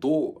2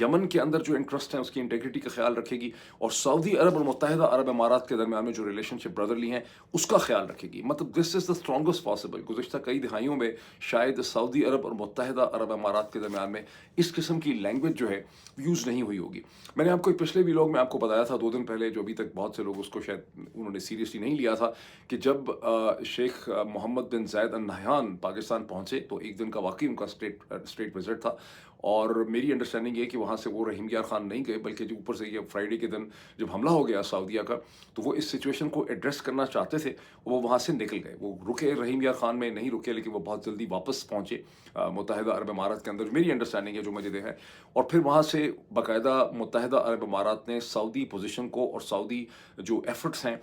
یمن کے اندر جو انٹرسٹ ہیں اس کی انٹیگریٹی کا خیال رکھے گی، اور سعودی عرب اور متحدہ عرب امارات کے درمیان میں جو ریلیشن شپ برادرلی ہیں اس کا خیال رکھے گی. مطلب دس از دا اسٹرانگسٹ پاسبل. گزشتہ کئی دہائیوں میں شاید سعودی عرب اور متحدہ عرب امارات کے درمیان میں اس قسم کی لینگویج جو ہے یوز نہیں ہوئی ہوگی. میں نے آپ کو پچھلے ویلاگ میں آپ کو بتایا تھا 2 دن پہلے، جو ابھی تک بہت سے لوگ اس کو شاید انہوں نے سیریسلی نہیں لیا تھا، کہ جب شیخ محمد بن زید ال نہیان پاکستان پہنچے تو ایک دن کا واقعی ان کا اسٹیٹ وزٹ تھا، اور میری انڈرسٹینڈنگ یہ کہ وہاں سے وہ رحیم یار خان نہیں گئے، بلکہ جو اوپر سے یہ فرائیڈے کے دن جب حملہ ہو گیا سعودیہ کا، تو وہ اس سچویشن کو ایڈریس کرنا چاہتے تھے، وہ وہاں سے نکل گئے. وہ رکے رحیم یار خان میں نہیں رکے، لیکن وہ بہت جلدی واپس پہنچے متحدہ عرب امارات کے اندر. میری انڈرسٹینڈنگ ہے جو مجھے ہے، اور پھر وہاں سے باقاعدہ متحدہ عرب امارات نے سعودی پوزیشن کو اور سعودی جو ایفرٹس ہیں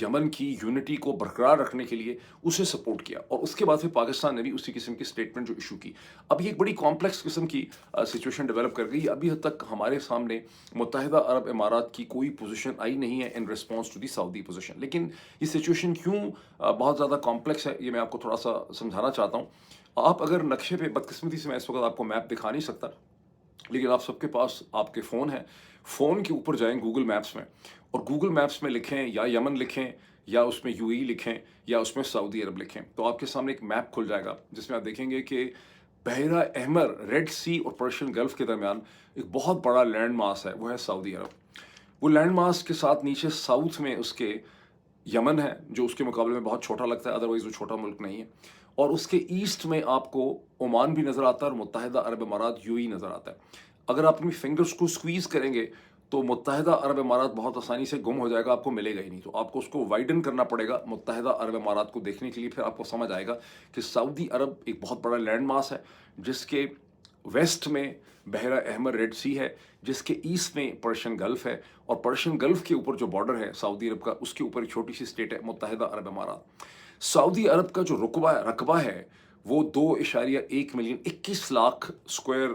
یمن کی یونٹی کو برقرار رکھنے کے لیے اسے سپورٹ کیا، اور اس کے بعد پھر پاکستان نے بھی اسی قسم کی اسٹیٹمنٹ جو ایشو کی. اب یہ ایک بڑی کمپلیکس قسم کی سچویشن ڈیولپ کر گئی. ابھی حد تک ہمارے سامنے متحدہ عرب امارات کی کوئی پوزیشن آئی نہیں ہے in response to the Saudi position. لیکن یہ سچویشن کیوں بہت زیادہ کمپلیکس ہے، یہ میں آپ کو تھوڑا سا سمجھانا چاہتا ہوں. آپ اگر نقشے پہ، بدقسمتی سے میں اس وقت آپ کو میپ دکھا نہیں سکتا، لیکن آپ سب کے پاس آپ کے فون ہیں، فون کے اوپر جائیں گوگل میپس میں، اور گوگل میپس میں لکھیں یا یمن لکھیں، یا اس میں UAE لکھیں، یا اس میں سعودی عرب لکھیں، تو آپ کے سامنے ایک میپ کھل جائے گا جس میں آپ دیکھیں گے کہ بحیرہ احمر، ریڈ سی اور پرشین گلف کے درمیان ایک بہت بڑا لینڈ ماس ہے، وہ ہے سعودی عرب. وہ لینڈ ماس کے ساتھ نیچے ساؤتھ میں اس کے یمن ہے، جو اس کے مقابلے میں بہت چھوٹا لگتا ہے، ادروائز وہ چھوٹا ملک نہیں ہے. اور اس کے ایسٹ میں آپ کو عمان بھی نظر آتا ہے، اور متحدہ عرب امارات UAE نظر آتا ہے. اگر آپ اپنی فنگرز کو سکویز کریں گے تو متحدہ عرب امارات بہت آسانی سے گم ہو جائے گا، آپ کو ملے گا ہی نہیں. تو آپ کو اس کو وائڈن کرنا پڑے گا متحدہ عرب امارات کو دیکھنے کے لیے. پھر آپ کو سمجھ آئے گا کہ سعودی عرب ایک بہت بڑا لینڈ ماس ہے، جس کے ویسٹ میں بحیرہ احمر ریڈ سی ہے، جس کے ایسٹ میں پرشین گلف ہے، اور پرشین گلف کے اوپر جو بارڈر ہے سعودی عرب کا، اس کے اوپر ایک چھوٹی سی اسٹیٹ ہے متحدہ عرب امارات. سعودی عرب کا جو رقبہ ہے وہ 2.1 ملین 21 لاکھ اسکوائر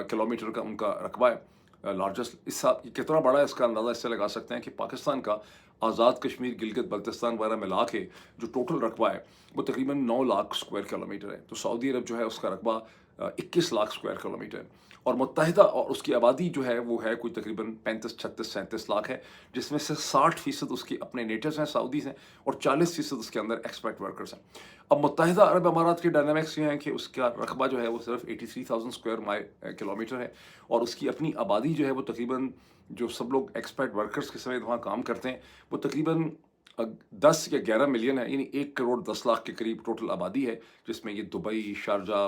کلومیٹر کا ان کا رقبہ ہے. لارجسٹ اس کتنا بڑا ہے اس کا اندازہ اس سے لگا سکتے ہیں کہ پاکستان کا آزاد کشمیر، گلگت بلتستان وغیرہ ملا کے جو ٹوٹل رقبہ ہے وہ تقریباً 9 لاکھ اسکوائر کلومیٹر ہے. تو سعودی عرب جو ہے اس کا رقبہ 21 لاکھ اسکوائر کلومیٹر ہے، اور متحدہ اور اس کی آبادی جو ہے وہ ہے کوئی تقریباً 35 36 37 لاکھ ہے، جس میں سے 60% اس کے اپنے نیٹرز ہیں، سعودیز ہیں، اور 40% اس کے اندر ایکسپیکٹ ورکرز ہیں. اب متحدہ عرب امارات کے ڈائنامکس یہ ہیں کہ اس کا رقبہ جو ہے وہ صرف 83,000 اسکوائر کلومیٹر ہے، اور اس کی اپنی آبادی جو ہے وہ تقریباً، جو سب لوگ ایکسپیکٹ ورکرز کے سمیت وہاں کام کرتے ہیں، وہ تقریباً 10 یا 11 ملین ہے، یعنی 1 کروڑ 10 لاکھ کے قریب ٹوٹل آبادی ہے، جس میں یہ دبئی، شارجہ،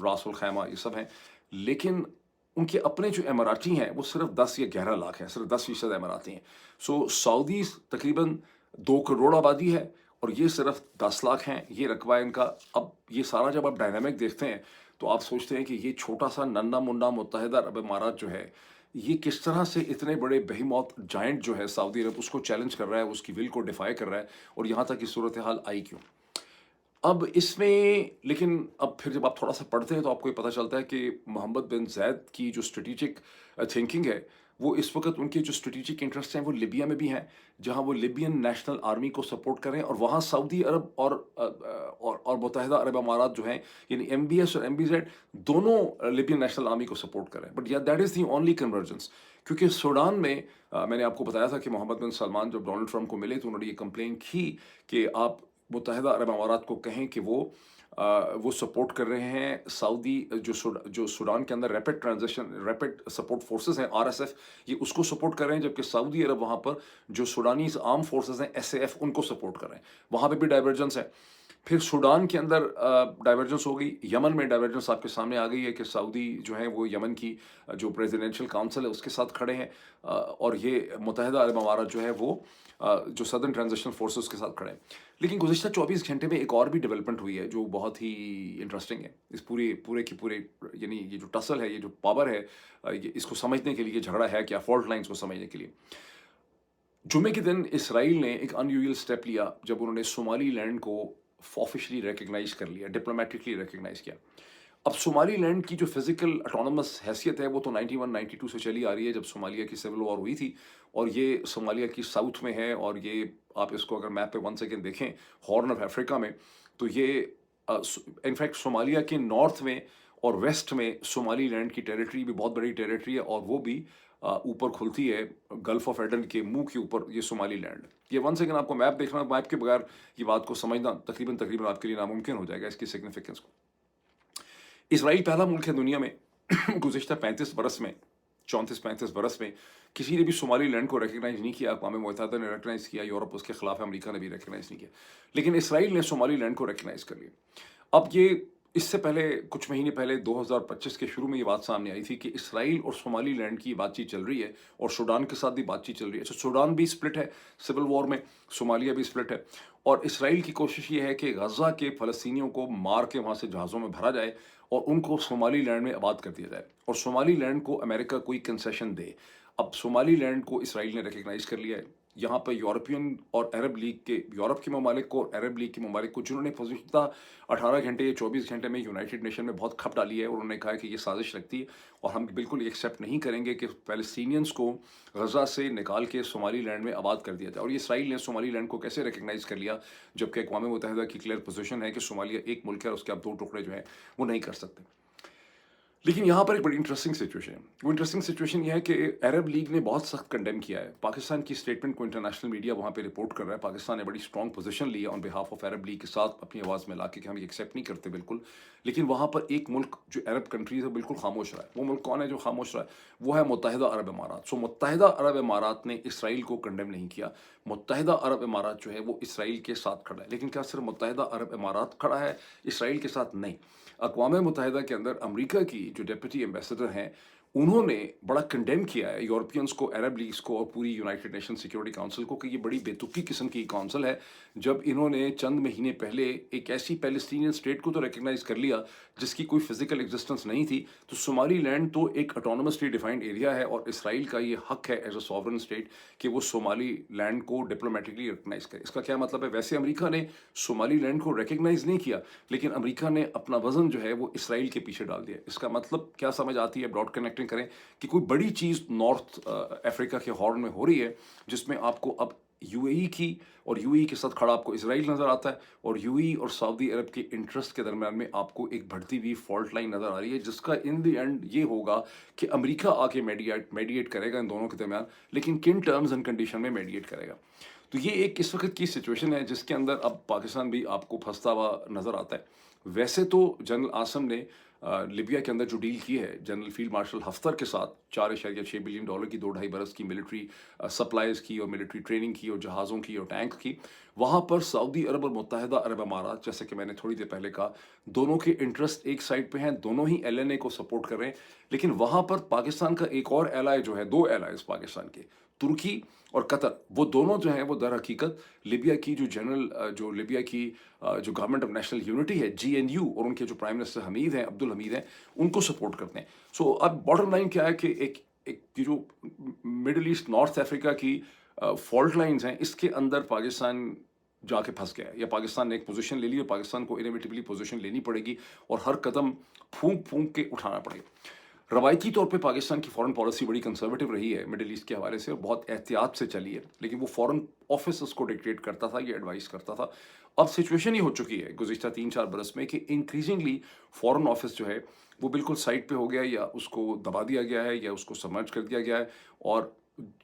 راس الخیمہ یہ سب ہیں. لیکن ان کے اپنے جو اماراتی ہیں وہ صرف 10 یا 11 لاکھ ہیں، صرف 10% اماراتی ہیں. سعودی تقریباً 2 کروڑ آبادی ہے، اور یہ صرف 10 لاکھ ہیں. یہ رقبہ ہے ان کا. اب یہ سارا جب آپ ڈائنامک دیکھتے ہیں تو آپ سوچتے ہیں کہ یہ چھوٹا سا ننھا منڈا متحدہ عرب امارات جو ہے، یہ کس طرح سے اتنے بڑے بہیموت جائنٹ جو ہے سعودی عرب، اس کو چیلنج کر رہا ہے، اس کی ول کو ڈیفائی کر رہا ہے، اور یہاں تک کی صورتحال آئی کیوں. اب اس میں لیکن اب پھر جب آپ تھوڑا سا پڑھتے ہیں تو آپ کو یہ پتہ چلتا ہے کہ محمد بن زید کی جو اسٹریٹجک تھنکنگ ہے، وہ اس وقت ان کے جو اسٹریٹجک انٹرسٹ ہیں وہ لیبیا میں بھی ہیں، جہاں وہ لیبین نیشنل آرمی کو سپورٹ کریں، اور وہاں سعودی عرب اور متحدہ عرب امارات جو ہیں، یعنی MBS اور MBZ دونوں لیبین نیشنل آرمی کو سپورٹ کریں. بٹ یا that is the only convergence. کیونکہ سوڈان میں میں نے آپ کو بتایا تھا کہ محمد بن سلمان جب ڈونلڈ ٹرمپ کو ملے تو انہوں نے یہ کمپلین کی کہ آپ متحدہ عرب امارات کو کہیں کہ وہ سپورٹ کر رہے ہیں سعودی جو سوڈان کے اندر ریپڈ سپورٹ فورسز ہیں RSF، یہ اس کو سپورٹ کر رہے ہیں، جبکہ سعودی عرب وہاں پر جو سوڈانیز آرم فورسز ہیں SAF ان کو سپورٹ کر رہے ہیں. وہاں پہ بھی ڈائیورجنس ہے. پھر سوڈان کے اندر ڈائیورجنس ہو گئی. یمن میں ڈائیورجنس آپ کے سامنے آ گئی ہے کہ سعودی جو ہیں وہ یمن کی جو پریزیڈنشیل کاؤنسل ہے اس کے ساتھ کھڑے ہیں، اور یہ متحدہ عرب امارات جو ہے وہ جو سدرن ٹرانزیشنل فورسز کے ساتھ کھڑے ہیں. لیکن گزشتہ 24 گھنٹے میں ایک اور بھی ڈیولپمنٹ ہوئی ہے جو بہت ہی انٹرسٹنگ ہے. اس پورے کی پورے یعنی یہ جو ٹسل ہے، یہ جو پاور ہے، اس کو سمجھنے کے لیے، یہ جھگڑا ہے کیا، فالٹ لائنز کو سمجھنے کے لیے. جمعے کے دن اسرائیل نے ایک ان یوزل اسٹیپ لیا جب انہوں نے صومالی لینڈ کو آفیشلی ریکگنائز کر لیا، ڈپلومیٹکلی ریکگنائز کیا. اب صومالی لینڈ کی جو فزیکل اٹانومس حیثیت ہے وہ تو 91-92 سے چلی آ رہی ہے، جب صومالیہ کی سول وار ہوئی تھی، اور یہ صومالیہ کی ساؤتھ میں ہے. اور یہ آپ اس کو اگر میپ پہ 1 سیکنڈ دیکھیں، ہارن آف افریقہ میں، تو یہ انفیکٹ صومالیہ کے نارتھ میں اور ویسٹ میں صومالی لینڈ کی ٹیریٹری بھی بہت بڑی ٹیریٹری ہے، اور وہ بھی اوپر کھلتی ہے گلف آف ایڈن کے منہ کے اوپر یہ صومالی لینڈ۔ یہ ون سیکنڈ آپ کو میپ دیکھنا، میپ کے بغیر یہ بات کو سمجھنا تقریباً آپ کے لیے ناممکن ہو جائے گا اس کی سگنیفیکنس کو۔ اسرائیل پہلا ملک ہے دنیا میں گزشتہ 34 برس میں کسی نے بھی صومالی لینڈ کو ریکگنائز نہیں کیا۔ اقوام متحدہ نے ریکگنائز کیا، یورپ اس کے خلاف ہے، امریکہ نے بھی ریکگنائز نہیں کیا، لیکن اسرائیل نے صومالی لینڈ کو ریکگنائز کر لیا۔ اب یہ اس سے پہلے کچھ مہینے پہلے 2025 کے شروع میں یہ بات سامنے آئی تھی کہ اسرائیل اور صومالی لینڈ کی بات چیت چل رہی ہے، اور سوڈان کے ساتھ بھی بات چیت چل رہی ہے۔ اچھا، سوڈان بھی سپلٹ ہے سول وار میں، صومالیہ بھی سپلٹ ہے، اور اسرائیل کی کوشش یہ ہے کہ غزہ کے فلسطینیوں کو مار کے وہاں سے جہازوں میں بھرا جائے اور ان کو صومالی لینڈ میں آباد کر دیا جائے، اور صومالی لینڈ کو امریکہ کوئی کنسیشن دے۔ اب صومالی لینڈ کو اسرائیل نے ریکگنائز کر لیا ہے۔ یہاں پہ یورپین اور عرب لیگ کے، یورپ کے ممالک کو اور عرب لیگ کے ممالک کو، جنہوں نے گزشتہ 18 گھنٹے یا 24 گھنٹے میں یونائٹڈ نیشن میں بہت کھپ ڈالی ہے، اور انہوں نے کہا کہ یہ سازش لگتی ہے اور ہم بالکل یہ ایکسیپٹ نہیں کریں گے کہ فلسطینینز کو غزہ سے نکال کے صومالی لینڈ میں آباد کر دیا جائے۔ اور یہ اسرائیل نے صومالی لینڈ کو کیسے ریکگنائز کر لیا، جبکہ اقوام متحدہ کی کلیئر پوزیشن ہے کہ صومالیہ ایک ملک ہے اور اس کے آپ دو ٹکڑے جو ہیں وہ نہیں کر سکتے۔ لیکن یہاں پر ایک بڑی انٹرسٹنگ سچویشن ہے۔ وہ انٹرسٹنگ سچویشن یہ ہے کہ عرب لیگ نے بہت سخت کنڈیم کیا ہے پاکستان کی اسٹیٹمنٹ کو، انٹرنیشنل میڈیا وہاں پہ رپورٹ کر رہا ہے۔ پاکستان نے بڑی اسٹرانگ پوزیشن لی ہے آن بہاف آف عرب لیگ کے ساتھ، اپنی آواز میں لا کے کہ ہم یہ ایکسیپٹ نہیں کرتے بالکل۔ لیکن وہاں پر ایک ملک جو عرب کنٹریز ہے بالکل خاموش رہا ہے۔ وہ ملک کون ہے جو خاموش رہا ہے؟ وہ ہے متحدہ عرب امارات۔ متحدہ عرب امارات نے اسرائیل کو کنڈیم نہیں کیا۔ متحدہ عرب امارات جو ہے وہ اسرائیل کے ساتھ کھڑا ہے، لیکن کیا صرف متحدہ عرب امارات کھڑا ہے اسرائیل کے ساتھ؟ نہیں، اقوام متحدہ کے اندر امریکہ کی جو ڈپٹی ایمبیسڈر ہیں انہوں نے بڑا کنڈیم کیا ہے یورپینز کو، عرب لیگز کو اور پوری یونائٹڈ نیشن سیکورٹی کونسل کو کہ یہ بڑی بے تکی قسم کی کونسل ہے، جب انہوں نے چند مہینے پہلے ایک ایسی پیلسٹینین اسٹیٹ کو تو ریکگنائز کر لیا جس کی کوئی فزیکل ایگزسٹنس نہیں تھی۔ تو صومالی لینڈ تو ایک اٹانومسلی ڈیفائنڈ ایریا ہے، اور اسرائیل کا یہ حق ہے ایز اے سوورن اسٹیٹ کہ وہ صومالی لینڈ کو ڈپلومیٹکلی ریکگنائز کرے۔ اس کا کیا مطلب ہے؟ ویسے امریکہ نے صومالی لینڈ کو ریکگنائز نہیں کیا، لیکن امریکہ نے اپنا وزن جو ہے وہ اسرائیل کے پیچھے ڈال دیا۔ اس کا مطلب کیا سمجھ آتی ہے؟ براڈ کنیکٹنگ کریں کہ کوئی بڑی چیز نارتھ افریقہ کے ہارن میں ہو رہی ہے، جس میں آپ کو اب یو اے ای کی، اور یو اے ای کے ساتھ کھڑا آپ کو اسرائیل نظر آتا ہے، اور یو اے ای اور سعودی عرب کے انٹرسٹ کے درمیان میں آپ کو ایک بڑھتی ہوئی فالٹ لائن نظر آ رہی ہے، جس کا ان دی اینڈ یہ ہوگا کہ امریکہ آ کے میڈیٹ کرے گا ان دونوں کے درمیان، لیکن کن ٹرمز اینڈ کنڈیشن میں میڈیٹ کرے گا۔ تو یہ ایک اس وقت کی سچویشن ہے جس کے اندر اب پاکستان بھی آپ کو پھنستا ہوا نظر آتا ہے۔ ویسے تو جنرل عاصم نے لیبیا کے اندر جو ڈیل کی ہے جنرل فیلڈ مارشل حفتر کے ساتھ، $4.6 بلین کی 2-2.5 برس کی ملٹری سپلائز کی اور ملٹری ٹریننگ کی اور جہازوں کی اور ٹینک کی، وہاں پر سعودی عرب اور متحدہ عرب امارات، جیسے کہ میں نے تھوڑی دیر پہلے کہا، دونوں کے انٹرسٹ ایک سائڈ پہ ہیں، دونوں ہی ایل این اے کو سپورٹ کر رہے ہیں۔ لیکن وہاں پر پاکستان کا ایک اور ایلائی جو ہے، دو ایلائز پاکستان کے، ترکی اور قطر، وہ دونوں جو ہیں وہ در حقیقت لیبیا کی جو لیبیا کی جو گورنمنٹ آف نیشنل یونٹی ہے GNU، اور ان کے جو پرائم منسٹر حمید ہیں، عبد الحمید ہیں، ان کو سپورٹ کرتے ہیں۔ سو اب باٹم لائن کیا ہے کہ ایک جو مڈل ایسٹ نارتھ افریقہ کی فالٹ لائنز ہیں، اس کے اندر پاکستان جا کے پھنس گیا ہے، یا پاکستان نے ایک پوزیشن لے لی اور پاکستان کو انیویٹیبلی پوزیشن لینی پڑے گی اور ہر قدم پھونک کے اٹھانا پڑے گا۔ روایتی طور پہ پاکستان کی فورن پالیسی بڑی کنسرویٹو رہی ہے مڈل ایسٹ کے حوالے سے، اور بہت احتیاط سے چلی ہے، لیکن وہ فورن آفس اس کو ڈکٹیٹ کرتا تھا، یہ ایڈوائز کرتا تھا۔ اب سچویشن یہ ہو چکی ہے گزشتہ 3-4 برس میں کہ انکریزنگلی فورن آفس جو ہے وہ بالکل سائڈ پہ ہو گیا، یا اس کو دبا دیا گیا ہے، یا اس کو سبمرج کر دیا گیا ہے۔ اور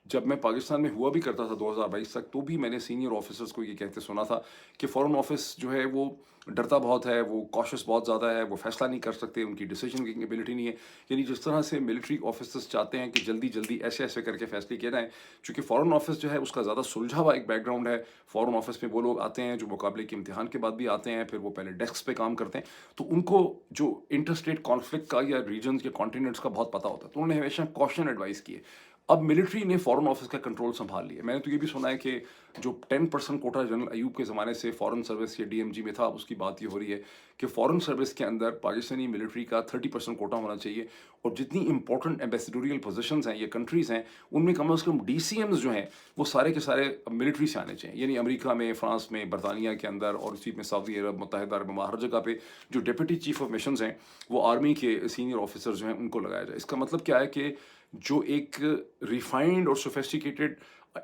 جب میں پاکستان میں ہوا بھی کرتا تھا 2022 تک، تو بھی میں نے سینئر آفیسرز کو یہ کہتے سنا تھا کہ فورن آفس جو ہے وہ ڈرتا بہت ہے، وہ کاشس بہت زیادہ ہے، وہ فیصلہ نہیں کر سکتے، ان کی ڈیسیجن میکنگ ایبلٹی نہیں ہے۔ یعنی جس طرح سے ملٹری آفیسرز چاہتے ہیں کہ جلدی جلدی ایسے کر کے فیصلے کیے جائیں، چونکہ فورن آفس جو ہے اس کا زیادہ سلجھا ہوا ایک بیک گراؤنڈ ہے۔ فورن آفس میں وہ لوگ آتے ہیں جو مقابلے کے امتحان کے بعد بھی آتے ہیں، پھر وہ پہلے ڈیسکس پہ کام کرتے ہیں، تو ان کو جو انٹر اسٹیٹ کانفلکٹ کا یا ریجنز یا کانٹیننٹس کا بہت پتہ ہوتا ہے، تو انہوں نے ہمیشہ کوشن ایڈوائز کی ہے۔ اب ملٹری نے فورن آفس کا کنٹرول سنبھال لیا۔ میں نے تو یہ بھی سنا ہے کہ جو 10% کوٹا جنرل ایوب کے زمانے سے فورن سروس یا DMG میں تھا، اس کی بات یہ ہو رہی ہے کہ فورن سروس کے اندر پاکستانی ملٹری کا 30% کوٹا ہونا چاہیے، اور جتنی امپورٹنٹ ایمبیسیڈوریل پوزیشنز ہیں یا کنٹریز ہیں، ان میں کم از کم DCMs جو ہیں وہ سارے کے سارے ملٹری سے آنے چاہیے۔ یعنی امریکہ میں، فرانس میں، برطانیہ کے اندر، اور اسی میں سعودی عرب، متحدہ عرب امارات، ہر جگہ پہ جو ڈپٹی چیف آف مشنز ہیں وہ آرمی کے سینئر آفیسر جو ہیں ان کو لگایا جائے۔ اس کا مطلب کیا ہے کہ جو ایک ریفائنڈ اور سوفیسٹیکیٹڈ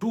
2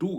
2,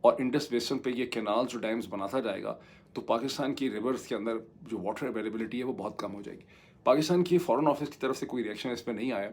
اور انڈس بیسن پہ یہ کینالز اور ڈیمز بناتا جائے گا تو پاکستان کی ریورس کے اندر جو واٹر اویلیبلٹی ہے وہ بہت کم ہو جائے گی. پاکستان کی فارن آفس کی طرف سے کوئی ریئیکشن اس پہ نہیں آیا,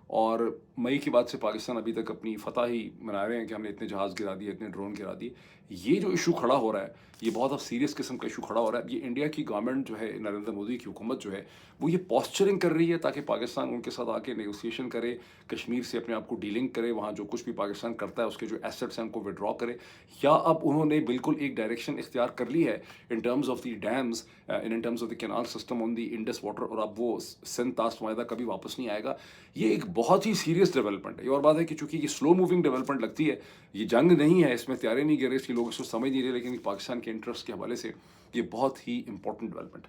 اور مئی کے بعد سے پاکستان ابھی تک اپنی فتح ہی منا رہے ہیں کہ ہم نے اتنے جہاز گرا دیے, اتنے ڈرون گرا دیے. یہ جو ایشو کھڑا ہو رہا ہے یہ بہت اب سیریس قسم کا ایشو کھڑا ہو رہا ہے. یہ انڈیا کی گورنمنٹ جو ہے, نریندر مودی کی حکومت جو ہے, وہ یہ پوسچرنگ کر رہی ہے تاکہ پاکستان ان کے ساتھ آ کے نیگوسیشن کرے, کشمیر سے اپنے آپ کو ڈیلنگ کرے, وہاں جو کچھ بھی پاکستان کرتا ہے اس کے جو ایسٹس ہیں ان کو ودرا کرے. یا اب انہوں نے بالکل ایک ڈائریکشن اختیار کر لی ہے in terms of the dams, in terms of the canal system on the Indus water, اور اب وہ سندھ تاس معاہدہ کبھی واپس نہیں آئے گا. یہ ایک بہت ہی سیریس ڈیولپمنٹ ہے. یہ اور بات ہے کہ چونکہ یہ سلو موونگ ڈیولپمنٹ لگتی ہے, یہ جنگ نہیں ہے, اس میں تیارے نہیں گرے, اس کی لوگ اس کو سمجھ نہیں رہے, لیکن پاکستان کے انٹرسٹ کے حوالے سے یہ بہت ہی امپورٹنٹ ڈیولپمنٹ.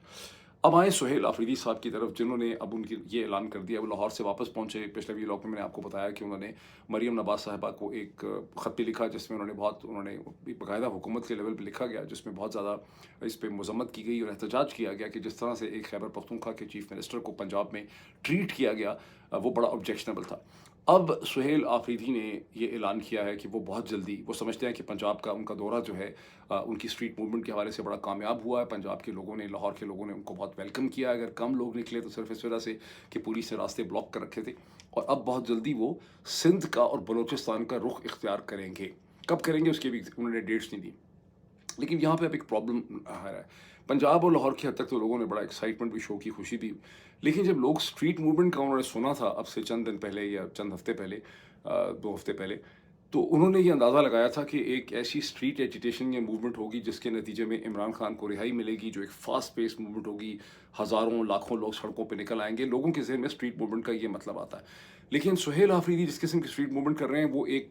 اب آئیں سہیل آفریدی صاحب کی طرف, جنہوں نے اب ان کی یہ اعلان کر دیا, وہ لاہور سے واپس پہنچے. پچھلے ویلاگ میں نے آپ کو بتایا کہ انہوں نے مریم نواز صاحبہ کو ایک خط بھی لکھا جس میں انہوں نے باقاعدہ حکومت کے لیول پہ لکھا گیا, جس میں بہت زیادہ اس پہ مذمت کی گئی اور احتجاج کیا گیا کہ جس طرح سے ایک خیبر پختونخوا کے چیف منسٹر کو پنجاب میں ٹریٹ کیا گیا وہ بڑا آبجیکشنبل تھا. اب سہیل آفریدی نے یہ اعلان کیا ہے کہ وہ بہت جلدی, وہ سمجھتے ہیں کہ پنجاب کا ان کا دورہ جو ہے ان کی اسٹریٹ موومنٹ کے حوالے سے بڑا کامیاب ہوا ہے. پنجاب کے لوگوں نے, لاہور کے لوگوں نے ان کو بہت ویلکم کیا. اگر کم لوگ نکلے تو صرف اس وجہ سے کہ پولیس نے راستے بلاک کر رکھے تھے. اور اب بہت جلدی وہ سندھ کا اور بلوچستان کا رخ اختیار کریں گے. کب کریں گے اس کے بھی انہوں نے ڈیٹس نہیں دی. لیکن یہاں پہ اب ایک پرابلم ہے. پنجاب اور لاہور کی حد تک تو لوگوں نے بڑا ایکسائٹمنٹ بھی شو کی, خوشی بھی, لیکن جب لوگ اسٹریٹ موومنٹ کا انہوں نے سنا تھا اب سے چند دن پہلے یا چند ہفتے پہلے, 2 ہفتے پہلے, تو انہوں نے یہ اندازہ لگایا تھا کہ ایک ایسی اسٹریٹ ایجیٹیشن یا موومنٹ ہوگی جس کے نتیجے میں عمران خان کو رہائی ملے گی, جو ایک فاسٹ پیس موومنٹ ہوگی, ہزاروں لاکھوں لوگ سڑکوں پہ نکل آئیں گے. لوگوں کے ذہن میں اسٹریٹ موومنٹ کا یہ مطلب آتا ہے. لیکن سہیل آفریدی جس قسم کی اسٹریٹ موومنٹ کر رہے ہیں وہ ایک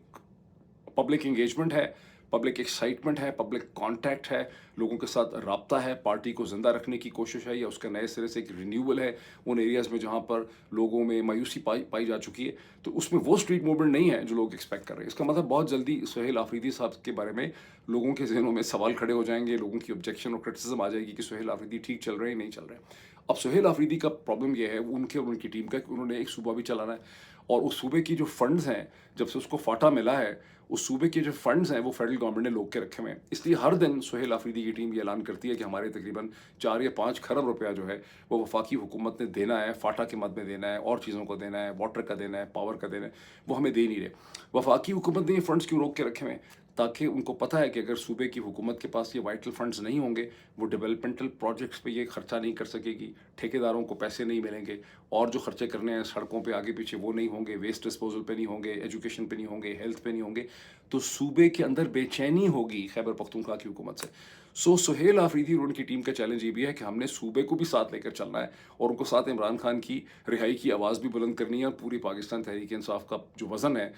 پبلک انگیجمنٹ ہے, پبلک ایکسائٹمنٹ ہے, پبلک کانٹیکٹ ہے, لوگوں کے ساتھ رابطہ ہے, پارٹی کو زندہ رکھنے کی کوشش ہے, یا اس کا نئے سرے سے ایک رینیول ہے ان ایریاز میں جہاں پر لوگوں میں مایوسی پائی جا چکی ہے. تو اس میں وہ اسٹریٹ موومنٹ نہیں ہے جو لوگ ایکسپیکٹ کر رہے ہیں. اس کا مطلب بہت جلدی سہیل آفریدی صاحب کے بارے میں لوگوں کے ذہنوں میں سوال کھڑے ہو جائیں گے, لوگوں کی آبجیکشن اور کرٹیسزم آ جائے گی کہ سہیل آفریدی ٹھیک چل رہے ہیں نہیں چل رہے ہیں. اب سہیل آفریدی کا پرابلم یہ ہے ان کے اور ان کی ٹیم کا کہ انہوں نے ایک صوبہ بھی چلانا ہے, اور اس صوبے کی جو فنڈز ہیں جب سے اس کو فاٹا ملا ہے, اس صوبے کے جو فنڈز ہیں وہ فیڈرل گورنمنٹ نے لوگ کے رکھے ہوئے ہیں. اس لیے ہر دن سہیل آفریدی کی ٹیم یہ اعلان کرتی ہے کہ ہمارے تقریباً 4 یا 5 کھرب روپیہ جو ہے وہ وفاقی حکومت نے دینا ہے, فاٹا کے مد میں دینا ہے, اور چیزوں کو دینا ہے, واٹر کا دینا ہے, پاور کا دینا ہے, وہ ہمیں دے نہیں رہے. وفاقی حکومت نے یہ فنڈز کیوں روک کے رکھے ہوئے ہیں؟ تاکہ ان کو پتہ ہے کہ اگر صوبے کی حکومت کے پاس یہ وائٹل فنڈز نہیں ہوں گے, وہ ڈیولپمنٹل پروجیکٹس پہ یہ خرچہ نہیں کر سکے گی, ٹھیکیداروں کو پیسے نہیں ملیں گے, اور جو خرچے کرنے ہیں سڑکوں پہ آگے پیچھے وہ نہیں ہوں گے, ویسٹ ڈسپوزل پہ نہیں ہوں گے, ایجوکیشن پہ نہیں ہوں گے, ہیلتھ پہ نہیں ہوں گے, تو صوبے کے اندر بے چینی ہوگی خیبر پختونخوا کی حکومت سے. سہیل آفریدی اور ان کی ٹیم کا چیلنج یہ بھی ہے کہ ہم نے صوبے کو بھی ساتھ لے کر چلنا ہے, اور ان کو ساتھ عمران خان کی رہائی کی آواز بھی بلند کرنی ہے, اور پوری پاکستان تحریک انصاف کا جو وزن ہے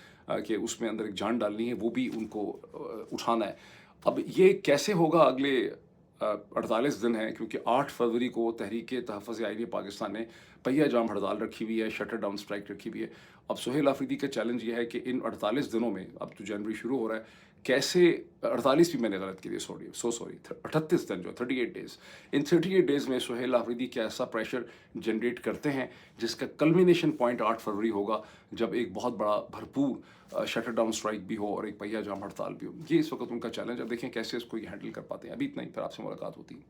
کہ اس میں اندر ایک جان ڈالنی ہے, وہ بھی ان کو اٹھانا ہے. اب یہ کیسے ہوگا اگلے 48 دن ہیں, کیونکہ 8 فروری کو تحریک تحفظ آئینی پاکستان نے پہیا جام ہڑتال رکھی ہوئی ہے, شٹر ڈاؤن اسٹرائک رکھی ہوئی ہے. اب سہیل آفریدی کا چیلنج یہ ہے کہ ان 48 دنوں میں, اب تو جنوری شروع ہو رہا ہے, کیسے 48 بھی میں نے غلط کی دی, سوری 38 دن جو 38 ڈیز, ان 38 ڈیز میں سہیل آفریدی کیا ایسا پریشر جنریٹ کرتے ہیں جس کا کلمینیشن پوائنٹ 8 فروری ہوگا, جب ایک بہت بڑا بھرپور شٹر ڈاؤن اسٹرائک بھی ہو اور ایک پہیا جام ہڑتال بھی ہو. یہ اس وقت ان کا چیلنج. اب دیکھیں کیسے اس کو یہ ہینڈل کر پاتے ہیں. ابھی اتنا ہی, پھر آپ سے ملاقات ہوتی ہے.